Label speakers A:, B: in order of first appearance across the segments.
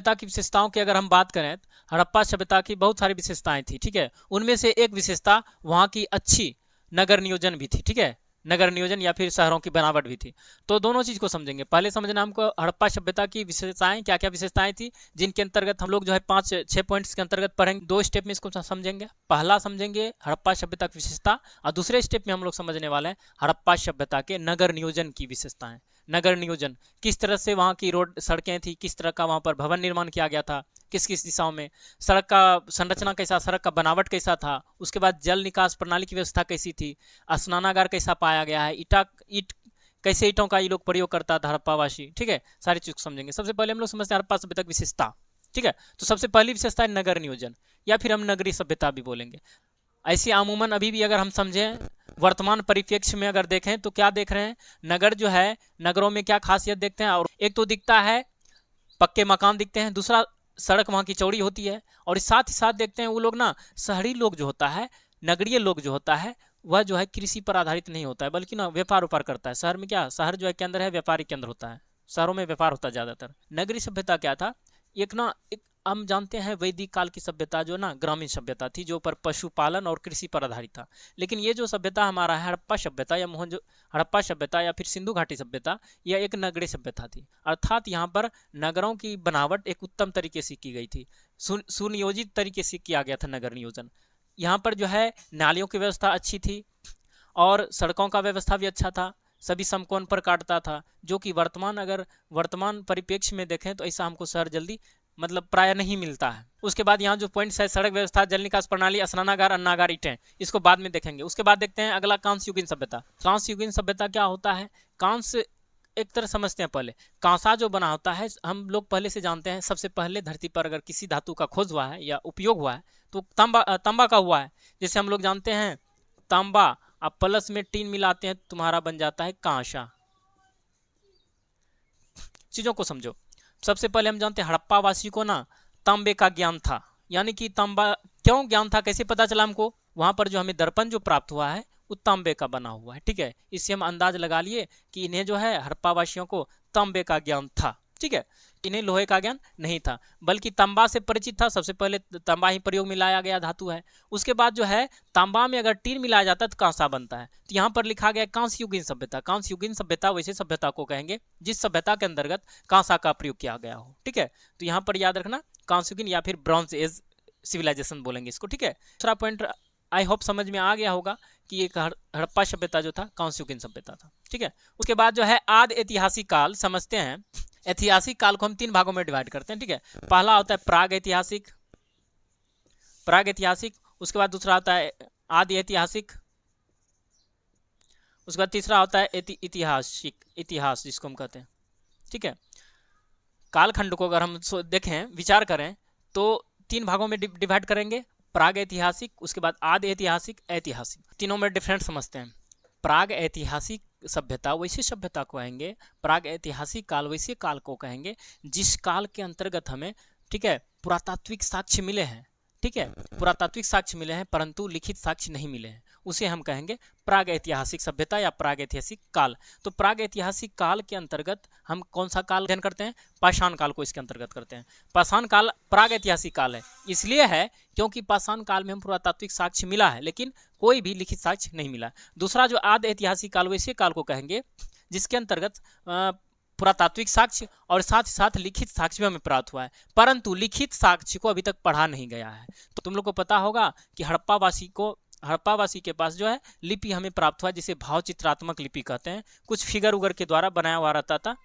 A: सभ्यता की विशेषताओं की अगर हम बात करें तो हड़प्पा सभ्यता की बहुत सारी विशेषताएं थी, ठीक है। उनमें से एक विशेषता वहाँ की अच्छी नगर नियोजन भी थी, ठीक है। नगर नियोजन या फिर शहरों की बनावट भी थी। तो दोनों चीज को समझेंगे। पहले समझना हमको हड़प्पा सभ्यता की विशेषताएं, क्या क्या विशेषताएं थी, जिनके अंतर्गत हम लोग जो है 5-6 पॉइंट्स के अंतर्गत पढ़ेंगे। 2 स्टेप में इसको समझेंगे। पहला समझेंगे हड़प्पा सभ्यता की विशेषता, और दूसरे स्टेप में हम लोग समझने वाले हैं हड़प्पा सभ्यता के नगर नियोजन की विशेषताएं। नगर नियोजन, किस तरह से वहाँ की रोड सड़कें थी, किस तरह का वहाँ पर भवन निर्माण किया गया था, किस किस दिशाओं में, सड़क का संरचना कैसा, सड़क का बनावट कैसा था, उसके बाद जल निकास प्रणाली की व्यवस्था कैसी थी, स्नानागार कैसा पाया गया है, ईट कैसे ईंटों का ये लोग प्रयोग करता था हड़प्पावासी, ठीक है। सारी चीज समझेंगे। सबसे पहले हम लोग समझते हैं हड़प्पा सभ्यता की विशेषता, ठीक है। तो सबसे पहली विशेषता है नगर नियोजन, या फिर हम नगरीय सभ्यता भी बोलेंगे। ऐसी अमूमन अभी भी अगर हम समझें, वर्तमान परिप्रेक्ष्य में अगर देखें तो क्या देख रहे हैं, नगर जो है, नगरों में क्या खासियत देखते हैं, और एक तो दिखता है पक्के मकान दिखते हैं, दूसरा सड़क वहाँ की चौड़ी होती है, और साथ ही साथ देखते हैं वो लोग ना, शहरी लोग जो होता है, नगरीय लोग जो होता है, वह जो है कृषि पर आधारित नहीं होता है, बल्कि ना व्यापार व्यापार करता है। शहर में क्या, शहर जो है केंद्र है, व्यापारी केंद्र होता है, शहरों में व्यापार होता है ज़्यादातर। नगरीय सभ्यता क्या था, एक हम जानते हैं वैदिक काल की सभ्यता जो ना ग्रामीण सभ्यता थी, जो पर पशुपालन और कृषि पर आधारित था। लेकिन ये जो सभ्यता हमारा है हड़प्पा सभ्यता या हड़प्पा सभ्यता या फिर सिंधु घाटी सभ्यता, यह एक नगरीय सभ्यता थी। अर्थात यहाँ पर नगरों की बनावट एक उत्तम तरीके से की गई थी, सुनियोजित तरीके से किया गया था नगर नियोजन। यहाँ पर जो है नालियों की व्यवस्था अच्छी थी, और सड़कों का व्यवस्था भी अच्छा था, सभी समकोण पर काटता था, जो कि वर्तमान परिप्रेक्ष्य में देखें तो ऐसा हमको शहर जल्दी मतलब प्राय नहीं मिलता है। उसके बाद यहाँ जो पॉइंट्स है, सड़क व्यवस्था, जल निकास प्रणाली, स्नानागार, अन्नागार, ईंटें, इसको बाद में देखेंगे। उसके बाद देखते हैं अगला कांस्य युगीन सभ्यता। कांस्य युगीन सभ्यता क्या होता है, कांस्य एक तरह समझते हैं। पहले कांसा जो बना होता है, हम लोग पहले से जानते हैं, सबसे पहले धरती पर अगर किसी धातु का खोज हुआ है या उपयोग हुआ है तो तांबा का हुआ है। जैसे हम लोग जानते हैं तांबा, आप प्लस में टीन मिलाते हैं, तुम्हारा बन जाता है कांसा। चीजों को समझो। सबसे पहले हम जानते हैं हड़प्पा वासी को ना तांबे का ज्ञान था, यानी कि तांबा क्यों ज्ञान था, कैसे पता चला हमको, वहां पर जो हमें दर्पण जो प्राप्त हुआ है वो तांबे का बना हुआ है, ठीक है। इससे हम अंदाज लगा लिए कि इन्हें जो है हड़प्पा वासियों को तांबे का ज्ञान था, ठीक है। इन्हें लोहे का ज्ञान नहीं था, बल्कि तांबा से परिचित था। सबसे पहले तांबा ही प्रयोग में लाया गया धातु है। उसके बाद जो है तांबा में अगर टीन मिलाया जाता है तो कांसा बनता है। तो यहाँ पर लिखा गया कांस्य युगीन सभ्यता। कांस्य युगीन सभ्यता वैसे सभ्यता को कहेंगे जिस सभ्यता के अंतर्गत कांसा का प्रयोग किया गया हो, ठीक है। तो यहाँ पर याद रखना कांस्य युगीन या फिर ब्रॉन्ज एज सिविलाइजेशन बोलेंगे इसको, ठीक है। दूसरा पॉइंट आई होप समझ में आ गया होगा कि एक हड़प्पा सभ्यता जो था कांस्य युगीन सभ्यता था, ठीक है। उसके बाद जो है आदि ऐतिहासिक काल समझते हैं। ऐतिहासिक काल को हम 3 भागों में डिवाइड करते हैं, ठीक है। पहला होता है प्राग ऐतिहासिक, उसके बाद दूसरा होता है आदि ऐतिहासिक, उसके बाद तीसरा होता है इतिहास जिसको हम कहते हैं, ठीक है। कालखंड को अगर हम देखें, विचार करें तो 3 भागों में डिवाइड करेंगे, प्राग ऐतिहासिक, उसके बाद आदि ऐतिहासिक, ऐतिहासिक। तीनों में डिफरेंट समझते हैं। प्राग ऐतिहासिक सभ्यता वैसे सभ्यता को कहेंगे, प्राग ऐतिहासिक काल वैसे काल को कहेंगे जिस काल के अंतर्गत हमें, ठीक है, पुरातात्विक साक्ष्य मिले हैं, ठीक है, पुरातात्विक साक्ष्य मिले हैं परंतु लिखित साक्ष्य नहीं मिले हैं, उसे हम कहेंगे प्राग ऐतिहासिक सभ्यता या प्राग ऐतिहासिक काल। तो प्राग ऐतिहासिक काल के अंतर्गत हम कौन सा काल अध्ययन करते हैं, पाषाण काल को इसके अंतर्गत करते हैं। पाषाण काल प्राग ऐतिहासिक काल है, इसलिए है क्योंकि पाषाण काल में हम पुरातात्विक साक्ष्य मिला है लेकिन कोई भी लिखित साक्ष्य नहीं मिला। दूसरा जो आदि ऐतिहासिक काल वैसे काल को कहेंगे जिसके अंतर्गत पुरातात्विक साक्ष्य और साथ ही साथ लिखित साक्ष्य भी हमें प्राप्त हुआ है, परंतु लिखित साक्ष्य को अभी तक पढ़ा नहीं गया है। तो तुम लोग को पता होगा कि हड़प्पावासी के पास जो है लिपि हमें प्राप्त हुआ जिसे भाव चित्रात्मक लिपि कहते हैं। कुछ फिगर उगर के द्वारा बनाया हुआ रहता था,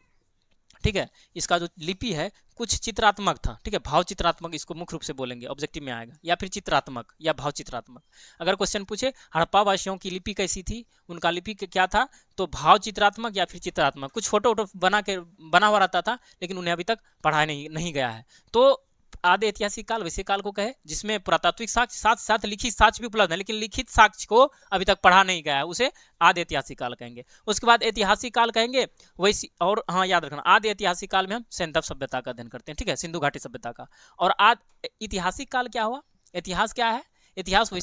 A: ठीक है। इसका जो लिपि है कुछ चित्रात्मक था, ठीक है, भाव चित्रात्मक इसको मुख्य रूप से बोलेंगे, ऑब्जेक्टिव में आएगा, या फिर चित्रात्मक या भाव चित्रात्मक। अगर क्वेश्चन पूछे हड़प्पा वासियों की लिपि कैसी थी, उनका लिपि क्या था, तो भाव चित्रात्मक या फिर चित्रात्मक। कुछ फोटो बना हुआ रहता था लेकिन उन्हें अभी तक पढ़ाया नहीं गया है। तो आदि ऐतिहासिक काल वैसे काल को कहे जिसमें पुरातात्विक साक्ष्य साथ साथ लिखित साक्ष्य भी उपलब्ध है लेकिन लिखित साक्ष्य को अभी तक पढ़ा नहीं गया है, उसे आदि ऐतिहासिक काल कहेंगे। उसके बाद ऐतिहासिक काल कहेंगे वैसी, और हाँ याद रखना आदि ऐतिहासिक काल में हम सैंधव सभ्यता का अध्ययन करते हैं, ठीक है, सिंधु घाटी सभ्यता का। और ऐतिहासिक काल क्या हुआ, इतिहास क्या है, इतिहास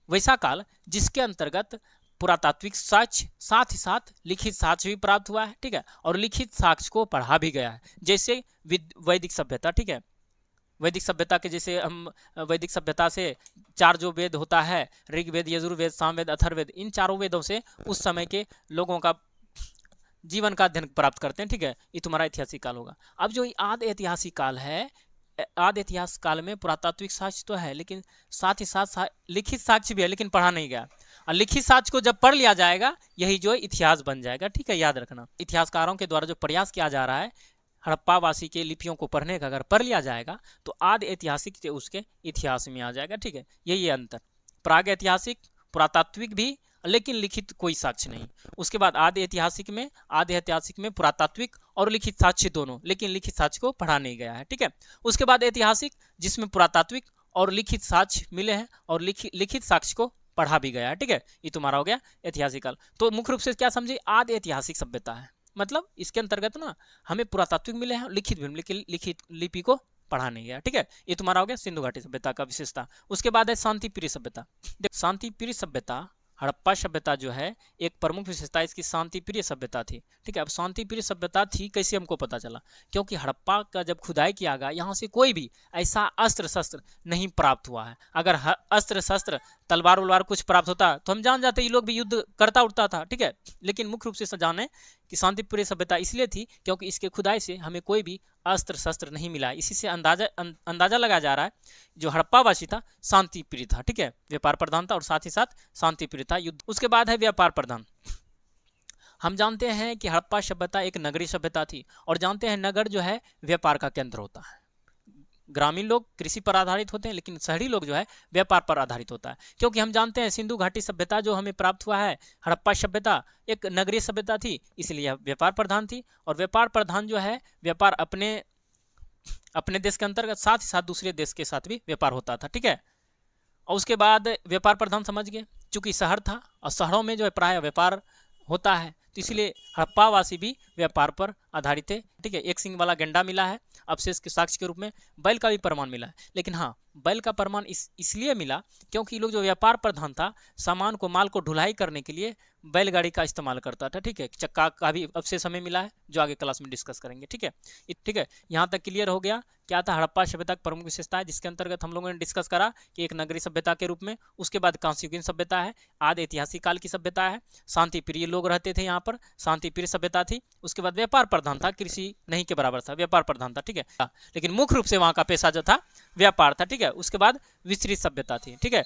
A: वैसा काल जिसके अंतर्गत पुरातात्विक साक्ष्य, साथ ही साथ लिखित साक्ष्य भी प्राप्त हुआ है, ठीक है, और लिखित साक्ष्य को पढ़ा भी गया है, जैसे वैदिक सभ्यता, ठीक है। वैदिक सभ्यता के जैसे हम वैदिक सभ्यता से 4 जो वेद होता है, ऋग्वेद, यजुर्वेद, सामवेद, अथर्ववेद, इन चारों वेदों से उस समय के लोगों का जीवन का अध्ययन प्राप्त करते हैं, ठीक है। ये तुम्हारा ऐतिहासिक काल होगा। अब जो आदि ऐतिहासिक काल है, आदि इतिहास काल में पुरातात्विक साक्ष्य तो है, लेकिन साथ ही साथ लिखित साक्ष्य भी है, लेकिन पढ़ा नहीं गया। और लिखित साक्ष्य को जब पढ़ लिया जाएगा, यही जो इतिहास बन जाएगा, ठीक है, याद रखना। इतिहासकारों के द्वारा जो प्रयास किया जा रहा है हड़प्पावासी के लिपियों को पढ़ने का, अगर पढ़ लिया जाएगा तो आदि ऐतिहासिक से उसके इतिहास में आ जाएगा, ठीक है। यही अंतर, प्राग ऐतिहासिक, पुरातात्विक भी, लेकिन लिखित कोई साक्ष्य नहीं। उसके बाद आदि ऐतिहासिक में पुरातात्विक और लिखित साक्ष्य दोनों, लेकिन लिखित साक्ष्य को पढ़ा नहीं गया है, ठीक है। उसके बाद ऐतिहासिक, जिसमें पुरातात्विक और लिखित साक्ष्य मिले हैं और लिखित साक्ष्य को पढ़ा भी गया है, ठीक है। ये तुम्हारा हो गया ऐतिहासिक काल। तो मुख्य रूप से क्या समझे, आदि ऐतिहासिक सभ्यता है, मतलब इसके अंतर्गत ना हमें पुरातात्विक मिले हैं, लिखित भी, लेकिन लिखित लिपि को पढ़ा नहीं गया, ठीक है। ये तुम्हारा हो गया सिंधु घाटी सभ्यता का विशेषता। उसके बाद है शांति प्रिय सभ्यता। शांति प्रिय सभ्यता, हड़प्पा सभ्यता जो है, एक प्रमुख विशेषता इसकी शांति प्रिय सभ्यता थी, ठीक है। अब शांति प्रिय सभ्यता थी कैसे हमको पता चला, क्योंकि हड़प्पा का जब खुदाई किया गया, यहाँ से कोई भी ऐसा अस्त्र शस्त्र नहीं प्राप्त हुआ है। अगर अस्त्र शस्त्र, तलवार उलवार कुछ प्राप्त होता तो हम जान जाते ये लोग भी युद्ध करता उठता था, ठीक है। लेकिन मुख्य रूप से जाने कि शांति प्रिय सभ्यता इसलिए थी क्योंकि इसके खुदाई से हमें कोई भी अस्त्र शस्त्र नहीं मिला। इसी से अंदाजा लगाया जा रहा है जो हड़प्पावासी था शांति प्रिय था, ठीक है। व्यापार प्रधान था और साथ ही साथ शांति प्रिय था, युद्ध। उसके बाद है व्यापार प्रधान। हम जानते हैं कि हड़प्पा सभ्यता एक नगरीय सभ्यता थी, और जानते हैं नगर जो है व्यापार का केंद्र होता है। ग्रामीण लोग कृषि पर आधारित होते हैं, लेकिन शहरी लोग जो है व्यापार पर आधारित होता है। क्योंकि हम जानते हैं सिंधु घाटी सभ्यता जो हमें प्राप्त हुआ है, हड़प्पा सभ्यता एक नगरीय सभ्यता थी, इसलिए व्यापार प्रधान थी। और व्यापार प्रधान जो है, व्यापार अपने देश के अंतर्गत, साथ ही साथ दूसरे देश के साथ भी व्यापार होता था, ठीक है। और उसके बाद व्यापार प्रधान समझ गए, चूंकि शहर था और शहरों में जो है प्राय व्यापार होता है, तो इसलिए हड़प्पावासी भी व्यापार पर आधारित है, ठीक है। एक सिंग वाला गेंडा मिला है अवशेष के साक्ष्य के रूप में, बैल का भी प्रमाण मिला है, लेकिन हाँ, बैल का प्रमाण इसलिए मिला क्योंकि ये लोग जो व्यापार प्रधान था, सामान को, माल को ढुलाई करने के लिए बैलगाड़ी का इस्तेमाल करता था, ठीक है। चक्का का भी अवशेष हमें मिला है, जो आगे क्लास में डिस्कस करेंगे, ठीक है। ठीक है, यहाँ तक क्लियर हो गया क्या था हड़प्पा सभ्यता की प्रमुख विशेषता है, जिसके अंतर्गत हम लोगों ने डिस्कस करा कि एक नगरीय सभ्यता के रूप में, उसके बाद कांस्ययुगीन सभ्यता है, आदि ऐतिहासिक काल की सभ्यता है, शांति प्रिय लोग रहते थे यहाँ पर, शांति प्रिय सभ्यता थी। उसके बाद व्यापार प्रधान था, कृषि नहीं के बराबर था, व्यापार प्रधान था, ठीक है। लेकिन मुख्य रूप से वहाँ का पेशा जो था व्यापार था, ठीक है। उसके बाद विस्तृत सभ्यता थी, ठीक है।